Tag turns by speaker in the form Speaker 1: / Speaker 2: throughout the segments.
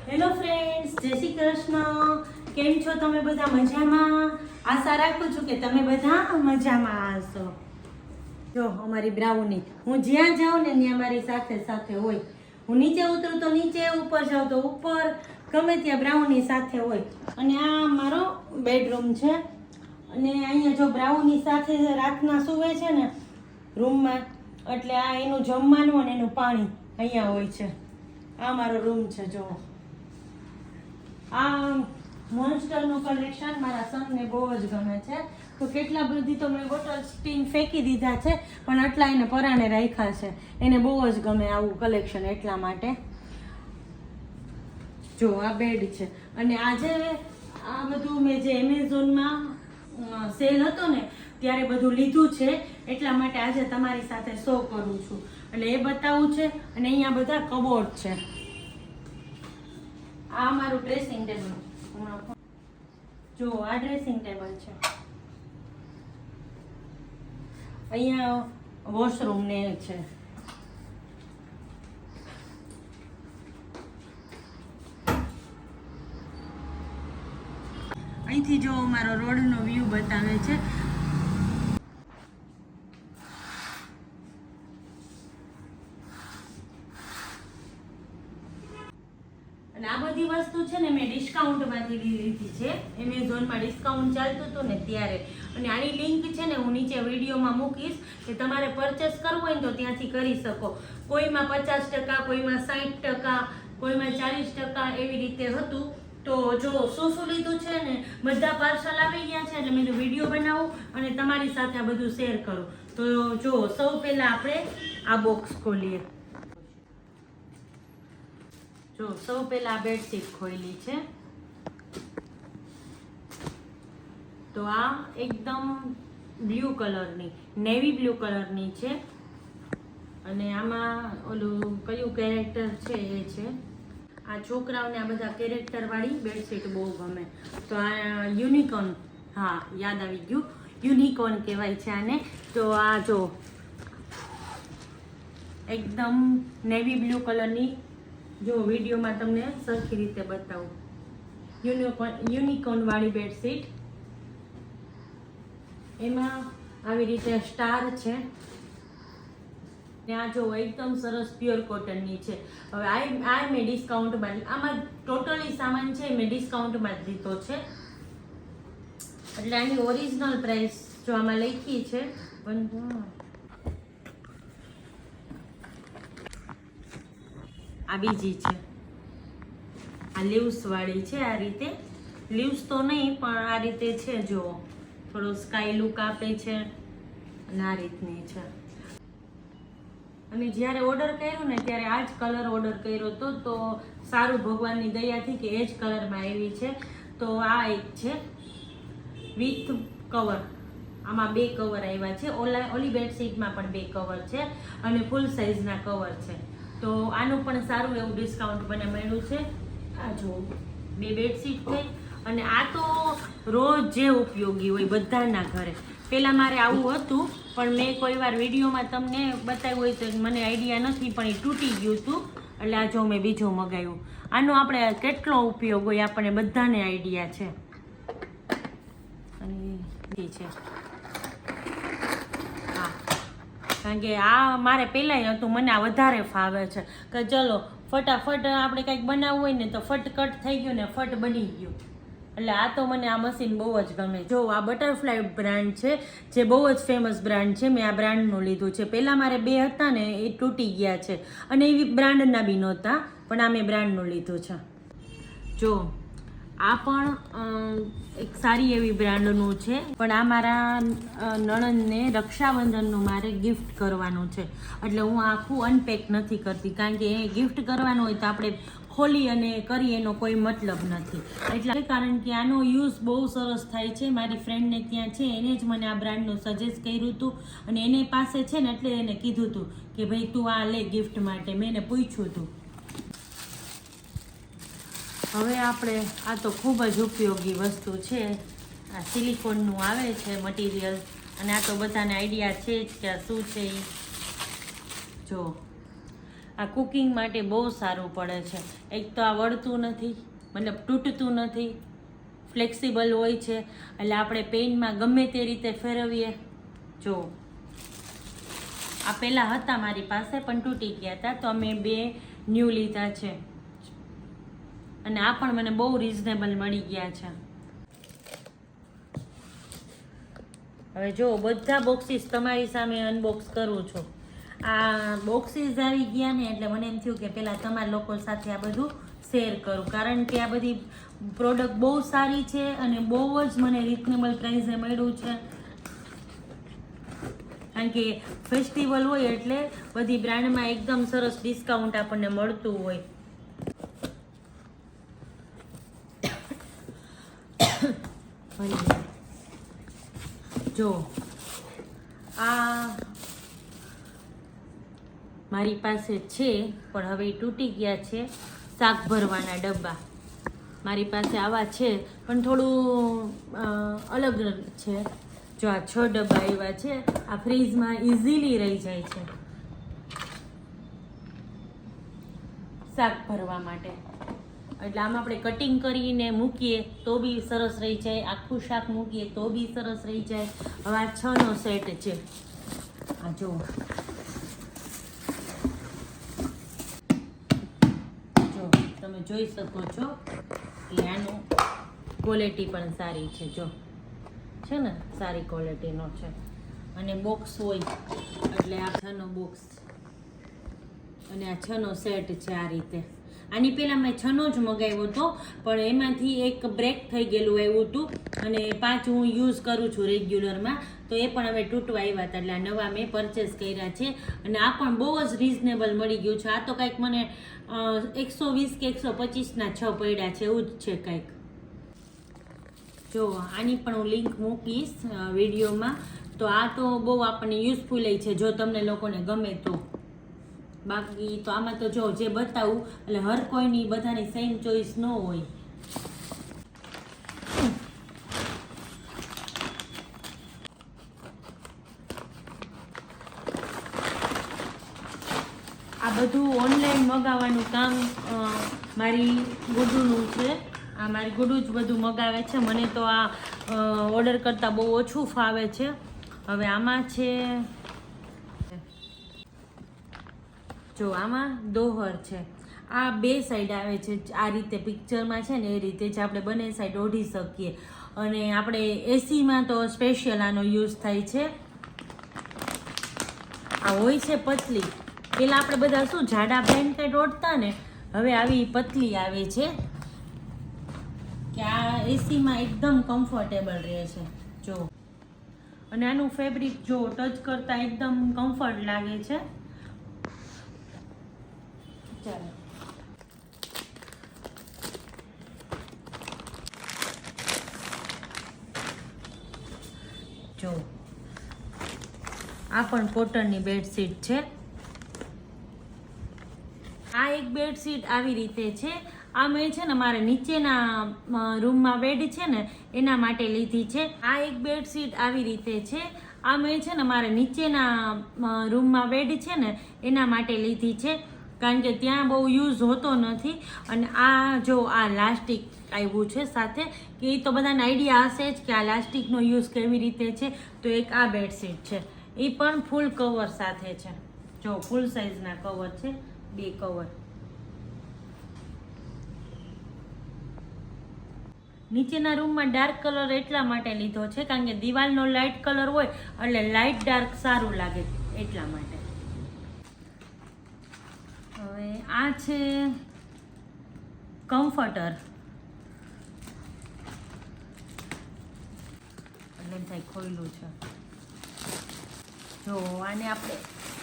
Speaker 1: Hello friends, જય શ્રી કૃષ્ણ. કેમ છો તમે બધા? મજામાં? આશા રાખું છું કે તમે બધા મજામાં હશો. જો અમારી બ્રાઉની, હું જ્યાં જાઉં ને ત્યાં મારી સાથે સાથે હોય. હું નીચે ઉતરું તો નીચે, ઉપર જાઉં તો ઉપર, ગમે ત્યાં બ્રાઉની સાથે હોય. અને આ મારો બેડરૂમ છે. અને અહીંયા જો બ્રાઉની સાથે રાતના સૂવે છે ને રૂમમાં, એટલે આ એનું જમવાનું અને એનું પાણી અહીંયા હોય છે. આ મારો રૂમ છે. જો આ મોન્સ્ટરનું કલેક્શન મારા સનને બહુ જ ગમે છે, તો કેટલા બધી તો મેં બોટલ સ્ટીન ફેંકી દીધા છે, પણ આટલા એને પરાણે રાખ્યા છે. એને બહુ જ ગમે આવું કલેક્શન, એટલા માટે. જો આ બેડ છે. અને આજે આ બધું મેં જે એમેઝોનમાં સેલ હતો ને ત્યારે બધું લીધું છે, એટલા માટે આજે તમારી સાથે શો કરું છું. એટલે એ બતાવું છે. અને અહીંયા બધા કબોર્ડ છે. આ મારું ડ્રેસિંગ ટેબલ. જો આ ડ્રેસિંગ ટેબલ છે. અહીંયા વોશરૂમ ને છે. અહીંથી જો મારો રોડનો વ્યૂ બતાવે છે. અને આ બધી વસ્તુ છે ને મેં ડિસ્કાઉન્ટમાંથી લીધી છે. એમેઝોનમાં ડિસ્કાઉન્ટ ચાલતું હતું ને ત્યારે. અને આની લિંક છે ને હું નીચે વિડીયોમાં મૂકીશ, કે તમારે પરચેસ કરવું હોય ને તો ત્યાંથી કરી શકો. કોઈમાં 50%, કોઈમાં 60%, કોઈમાં 40% એવી રીતે હતું. તો જો શું લીધું છે ને, બધા પાર્સલ આવી ગયા છે, એટલે મેં તો વિડીયો બનાવું અને તમારી સાથે આ બધું શેર કરું. તો જો સૌ પહેલાં આપણે આ બોક્સ ખોલીએ. જો સૌ પહેલા બેડશીટ ખોલી છે. તો આ એકદમ બ્લુ કલરની, નેવી બ્લુ કલરની છે. અને આમાં ઓલું કયું કેરેક્ટર છે એ છે. આ છોકરાઓને આ બધા કેરેક્ટર વાળી બેડશીટ બહુ ગમે. તો આ યુનિકોર્ન, હા યાદ આવી ગયું, યુનિકોર્ન કહેવાય છે આને. તો આ જો એકદમ નેવી બ્લુ કલરની, જો વિડીયોમાં તમને સરખી રીતે બતાવું, યુનિકોર્ન વાળી બેડશીટ. એમાં આવી રીતે સ્ટાર છે. ત્યાં જો એકદમ સરસ પ્યોર કોટનની છે. હવે આ મેં ડિસ્કાઉન્ટમાં, આમાં ટોટલી સામાન છે મેં ડિસ્કાઉન્ટમાં જ લીધો છે. એટલે આની ઓરિજિનલ પ્રાઇસ જો આમાં લખી છે. આ બીજી છે, આ લીવ્સ વાળી છે. આ રીતે લીવ્સ તો નહીં, પણ આ રીતે છે. જો થોડો સ્કાય લુક આપે છે અને આ રીતની છે. અને જ્યારે ઓર્ડર કર્યો ને ત્યારે આ જ કલર ઓર્ડર કર્યો હતો. તો સારું, ભગવાનની દયાથી કે એ જ કલરમાં આવી છે. તો આ એક છે વિથ કવર. આમાં 2 કવર આવ્યા છે. ઓલી બેડશીટમાં પણ 2 કવર છે અને ફૂલ સાઇઝના કવર છે. તો આનું પણ સારું એવું ડિસ્કાઉન્ટ મને મળ્યું છે. આ જો 2 બેડશીટ થઈ. અને આ તો રોજ જે ઉપયોગી હોય બધાના ઘરે. પહેલાં મારે આવું હતું, પણ મેં કોઈ વાર વિડીયોમાં તમને બતાવ્યું હોય તો મને આઈડિયા નથી, પણ એ તૂટી ગયું હતું. એટલે આ જો મેં બીજો મગાવ્યું. આનો આપણે કેટલો ઉપયોગ હોય આપણને બધાને આઈડિયા છે. અને છે હા, કારણ કે આ મારે પહેલાંય હતું, મને આ વધારે ફાવે છે. કે ચલો ફટાફટ આપણે કંઈક બનાવવું હોય ને તો ફટકટ થઈ ગયું ને ફટ બની ગયું. એટલે આ તો મને આ મશીન બહુ જ ગમે. જો આ બટરફ્લાય બ્રાન્ડ છે, જે બહુ જ ફેમસ બ્રાન્ડ છે. મેં આ બ્રાન્ડનું લીધું છે. પહેલાં મારે 2 હતા ને એ તૂટી ગયા છે, અને એવી બ્રાન્ડના બી નહોતા, પણ આ મેં બ્રાન્ડનું લીધું છે. જો આ પણ એક સારી એવી બ્રાન્ડનું છે, પણ આ મારા નણંદને રક્ષાબંધનનું મારે ગિફ્ટ કરવાનું છે. એટલે હું આખું અનપેક નથી કરતી, કારણ કે એ ગિફ્ટ કરવાનું હોય તો આપણે ખોલી અને કરી એનો કોઈ મતલબ નથી. એટલે કારણ કે આનો યુઝ બહુ સરસ થાય છે. મારી ફ્રેન્ડને ત્યાં છે, એને જ મને આ બ્રાન્ડનું સજેસ્ટ કર્યું હતું. અને એને પાસે છે ને એટલે એને કીધું હતું કે ભાઈ તું આ લે ગિફ્ટ માટે. મેં એને પૂછ્યું હતું. હવે આપણે આ તો ખૂબ જ ઉપયોગી વસ્તુ છે. આ સિલિકોનનું આવે છે મટીરિયલ. અને આ તો બધાને આઈડિયા છે જ કે શું છે એ. જો આ કુકિંગ માટે બહુ સારું પડે છે. એક તો આ વળતું નથી, મતલબ તૂટતું નથી, ફ્લેક્સિબલ હોય છે, એટલે આપણે પેનમાં ગમે તે રીતે ફેરવીએ. જો આ પહેલાં હતા મારી પાસે પણ તૂટી ગયા હતા, તો અમે 2 ન્યૂ લીધા છે અને આ પણ મને બહુ રિઝનેબલ મળી ગયા છે. હવે જો બધા બોક્સીસ તમારી સામે અનબોક્સ કરું છું. આ બોક્સીસ આવી ગયા ને એટલે મને એમ થયું કે પહેલાં તમારા લોકો સાથે આ બધું શેર કરું, કારણ કે આ બધી પ્રોડક્ટ બહુ સારી છે અને બહુ જ મને રિઝનેબલ પ્રાઇસે મળ્યું છે. કારણ કે ફેસ્ટિવલ હોય એટલે બધી બ્રાન્ડમાં એકદમ સરસ ડિસ્કાઉન્ટ આપણને મળતું હોય. જો આ મારી પાસે છે પણ હવે તૂટી ગયા છે, શાક ભરવાના ડબ્બા મારી પાસે આવા છે પણ થોડું અલગ છે. જો આ 6 ડબ્બા આવ્યા છે, આ ફ્રીજમાં ઇઝીલી રહી જાય છે શાક ભરવા માટે. એટલે આમ આપણે કટિંગ કરીને મૂકીએ તો બી સરસ રહી જાય, આખું શાક મૂકીએ તો બી સરસ રહી જાય. હવે આ 6નો સેટ છે. આ જો તમે જોઈ શકો છો કે આનું ક્વોલિટી પણ સારી છે. જો છે ને, સારી ક્વોલિટીનો છે અને બોક્સ હોય એટલે આ 6નો બોક્સ અને આ 6નો સેટ છે. આ રીતે આની પહેલાં મેં 6નો જ મગાવ્યો હતો પણ એમાંથી એક બ્રેક થઈ ગયેલું આવ્યું હતું અને 5 હું યુઝ કરું છું રેગ્યુલરમાં, તો એ પણ હવે તૂટવા આવ્યા હતા એટલે આ નવા મેં પરચેસ કર્યા છે. અને આ પણ બહુ જ રિઝનેબલ મળી ગયું છે. આ તો કંઈક મને 120 કે 125ના 6 પડ્યા છે, એવું જ છે કંઈક. જો આની પણ હું લિંક મૂકીશ વિડીયોમાં. તો આ તો બહુ આપણને યુઝફુલ છે જો તમને લોકોને ગમે તો. બાકી તો આમાં તો જો જે બતાવું એટલે હર કોઈની બધાની સેમ ચોઈસ ન હોય. આ બધું ઓનલાઈન મગાવવાનું કામ મારી ગુડુનું છે. આ મારી ગુડુ જ બધું મગાવે છે. મને તો આ ઓર્ડર કરતાં બહુ ઓછું ફાવે છે. હવે આમાં છે જો આમાં દોહર છે. આ 2 સાઈડ આવે છે, આ રીતે પિક્ચરમાં છે ને એ રીતે જ આપણે બંને સાઈડ ઓઢી શકીએ. અને આપણે એસીમાં તો સ્પેશિયલ આનો યુઝ થાય છે. આ હોય છે પતલી. પહેલાં આપણે બધા શું જાડા બ્લેન્કેટ ઓઢતા ને, હવે આવી પતલી આવે છે કે આ એસીમાં એકદમ કમ્ફર્ટેબલ રહે છે. જો અને આનું ફેબ્રિક જો ટચ કરતાં એકદમ કમ્ફર્ટ લાગે છે. ચાલો જો આ પણ કોટનની બેડશીટ છે. આ એક બેડશીટ આવી રીતે છે. આ મેં છે ને મારે નીચેના રૂમમાં બેડ છે ને એના માટે લીધી છે. આ એક બેડશીટ આવી રીતે છે. આ મેં છે ને મારે નીચેના રૂમમાં બેડ છે ને એના માટે લીધી છે, કારણ કે ત્યાં બહુ યુઝ હોતો નથી. અને આ જો આ લાસ્ટિક આવ્યું છે સાથે, કે એ તો બધાને આઈડિયા હશે જ કે આ લાસ્ટિકનો યુઝ કેવી રીતે છે. તો એક આ બેડશીટ છે, એ પણ ફૂલ કવર સાથે છે. જો ફૂલ સાઇઝના કવર છે, 2 કવર. નીચેના રૂમમાં ડાર્ક કલર એટલા માટે લીધો છે કારણ કે દિવાલનો લાઇટ કલર હોય એટલે લાઇટ ડાર્ક સારું લાગે એટલા માટે. હવે આ છે કમ્ફર્ટર. એટલે એમ થાય ખોલ્યું છે. જો આને આપણે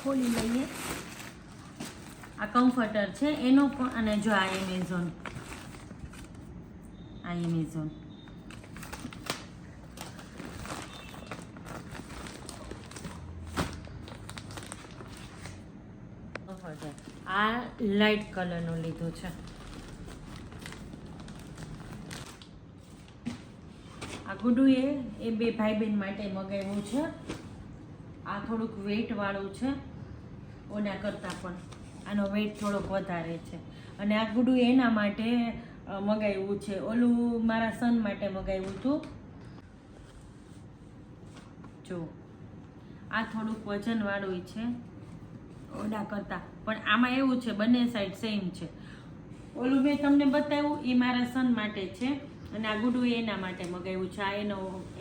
Speaker 1: ખોલી લઈએ. આ કમ્ફર્ટર છે એનો પણ. અને જો આ એમેઝોન આ લાઇટ કલરનું લીધું છે. આ ગુડુએ એ 2 ભાઈ બહેન માટે મગાવ્યું છે. આ થોડુંક વેઇટ વાળું છે ઓના કરતાં પણ. આનો વેઇટ થોડોક વધારે છે. અને આ ગુડું એના માટે મગાવ્યું છે, ઓલું મારા સન માટે મગાવ્યું હતું. જો આ થોડુંક વજનવાળું છે ઓલા કરતાં, પણ આમાં એવું છે બંને સાઈડ સેમ છે. ઓલું મેં તમને બતાવ્યું એ મારા સન માટે છે અને આ ગુડું એના માટે મગાવ્યું છે. આ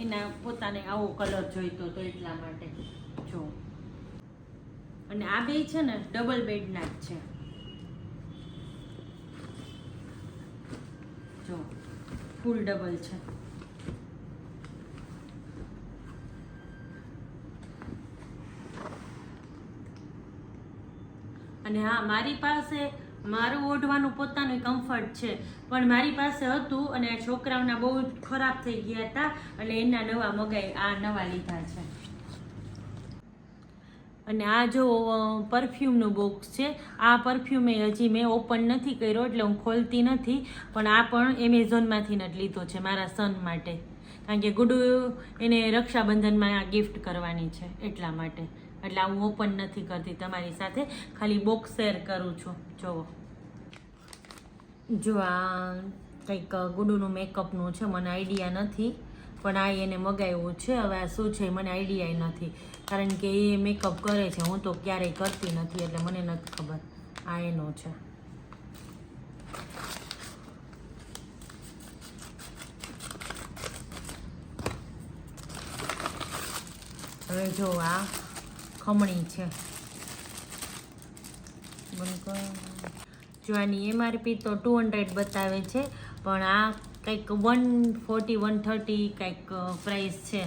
Speaker 1: એના પોતાને આવો કલર જોઈતો હતો એટલા માટે. જો અને આ બે છે ને ડબલ બેડના જ છે. જો ફૂલ ડબલ છે. અને હા, મારી પાસે મારું ઓઢવાનું પોતાનું કમ્ફર્ટ છે, પણ મારી પાસે હતું અને આ છોકરાઓના બહુ ખરાબ થઈ ગયા હતા એટલે એના નવા નવા લીધા છે. અને આ જો પરફ્યુમનું બોક્સ છે. આ પરફ્યુમ હજી મેં ઓપન નથી કર્યો એટલે હું ખોલતી નથી, પણ આ પણ એમેઝોનમાંથી જ લીધો છે મારા સન માટે, કારણ કે ગુડુ એને રક્ષાબંધનમાં આ ગિફ્ટ કરવાની છે એટલા માટે. એટલે હું ઓપન નથી કરતી તમારી સાથે, ખાલી બોક્સ શેર કરું છું. જો આ કંઈક ગુડુનું મેકઅપનું છે, મને આઈડિયા નથી, પણ આ એને મગાવ્યું છે. હવે આ શું છે મને આઈડિયા નથી, કારણ કે એ મેકઅપ કરે છે, હું તો ક્યારેય કરતી નથી એટલે મને નથી ખબર. આ એનો છે. હવે જો આ ખમણી છે. જો આની MRP તો 200 બતાવે છે, પણ આ કંઈક 140-130 કંઈક પ્રાઇસ છે.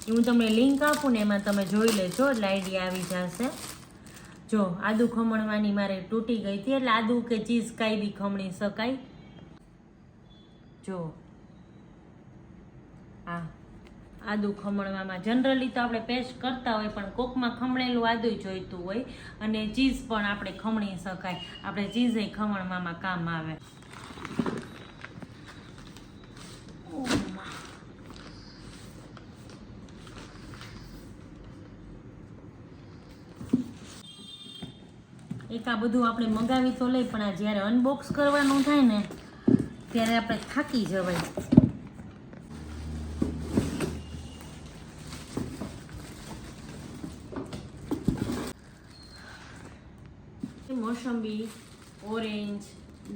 Speaker 1: હું તમને લિંક આપું ને એમાં તમે જોઈ લેજો એટલે આઈડિયા આવી જશે. જો આદુ ખમણવાની મારે તૂટી ગઈ હતી, એટલે આદુ કે ચીઝ કાંઈ બી ખમણી શકાય. જો આ આદુ ખમણવામાં જનરલી તો આપણે પેસ્ટ કરતા હોય, પણ કોકમાં ખમણેલું આદુ જોઈતું હોય અને ચીઝ પણ આપણે ખમણી શકાય. આપણે ચીઝે ખમણવામાં કામ આવે. એક આ બધું આપણે મગાવી તો લઈ, પણ આ જ્યારે અનબોક્સ કરવાનું થાય ને ત્યારે આપણે થાકી જવાય. મોસંબી, ઓરેન્જ,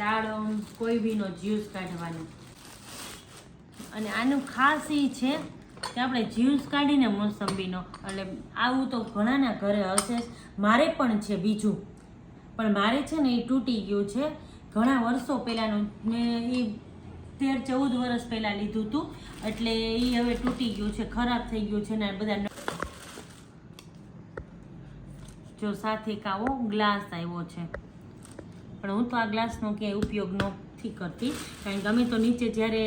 Speaker 1: દાડમ, કોઈ બીનો જ્યુસ કાઢવાનો. અને આનું ખાસ એ છે કે આપણે જ્યુસ કાઢીને મોસંબીનો, એટલે આવું તો ઘણાના ઘરે હશે, મારે પણ છે બીજું, પણ મારે છે ને એ તૂટી ગયું છે ઘણા વર્ષો પહેલાંનું. મેં એ 13-14 વર્ષ પહેલાં લીધું હતું, એટલે એ હવે તૂટી ગયું છે, ખરાબ થઈ ગયું છે ને બધા. જો સાથે એક આવો ગ્લાસ આવ્યો છે, પણ હું તો આ ગ્લાસનો ક્યાંય ઉપયોગ નથી કરતી, કારણ કે અમે તો નીચે જ્યારે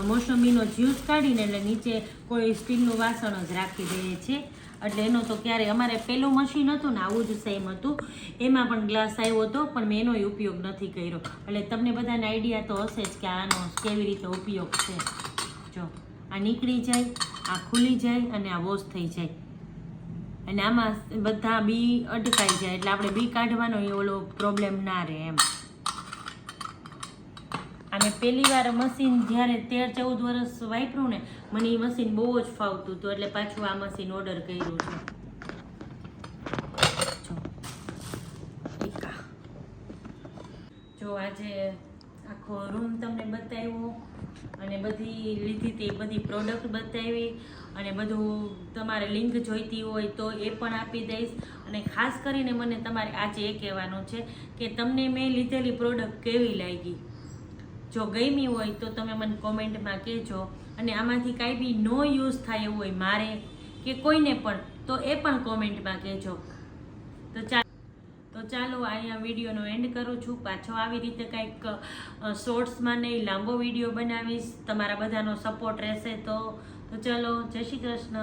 Speaker 1: મોસંબીનો જ્યુસ કાઢીને એટલે નીચે કોઈ સ્ટીલનું વાસણ જ રાખી દઈએ છીએ. એટલે એનો તો ક્યારેય, અમારે પેલું મશીન હતું ને આવું જ સેમ હતું, એમાં પણ ગ્લાસ આવ્યો હતો, પણ મેં એનો ઉપયોગ નથી કર્યો. એટલે તમને બધાને આઈડિયા તો હશે જ કે આનો કેવી રીતે ઉપયોગ છે. જો આ નીકળી જાય, આ ખુલી જાય અને આ વોશ થઈ જાય, અને આમાં બધા બી અટકાઈ જાય, એટલે આપણે બી કાઢવાનો એ ઓલો પ્રોબ્લેમ ના રહે એમ. અને પહેલી વાર મશીન જ્યારે 13-14 વર્ષ વાપર્યું ને, મને એ મશીન બહુ જ ફાવતું હતું, એટલે પાછું આ મશીન ઓર્ડર કર્યું છે. જો આજે આખો રૂમ તમને બતાવ્યો અને બધી લીધી તે બધી પ્રોડક્ટ બતાવી, અને બધું તમારે લિંક જોઈતી હોય તો એ પણ આપી દઈશ. અને ખાસ કરીને મને તમારે આજે એ કહેવાનું છે કે તમને મેં લીધેલી પ્રોડક્ટ કેવી લાગી. જો ગમી હોય તો તમે મને કોમેન્ટમાં કહેજો, અને આમાંથી કાંઈ બી નો યુઝ થાય એવું હોય મારે કે કોઈને પણ, તો એ પણ કોમેન્ટમાં કહેજો. તો ચાલો અહીંયા વિડીયોનો એન્ડ કરું છું. પાછો આવી રીતે કંઈક શોર્ટ્સમાં નહીં, લાંબો વિડીયો બનાવીશ. તમારા બધાનો સપોર્ટ રહેશે તો ચાલો, જય શ્રી કૃષ્ણ.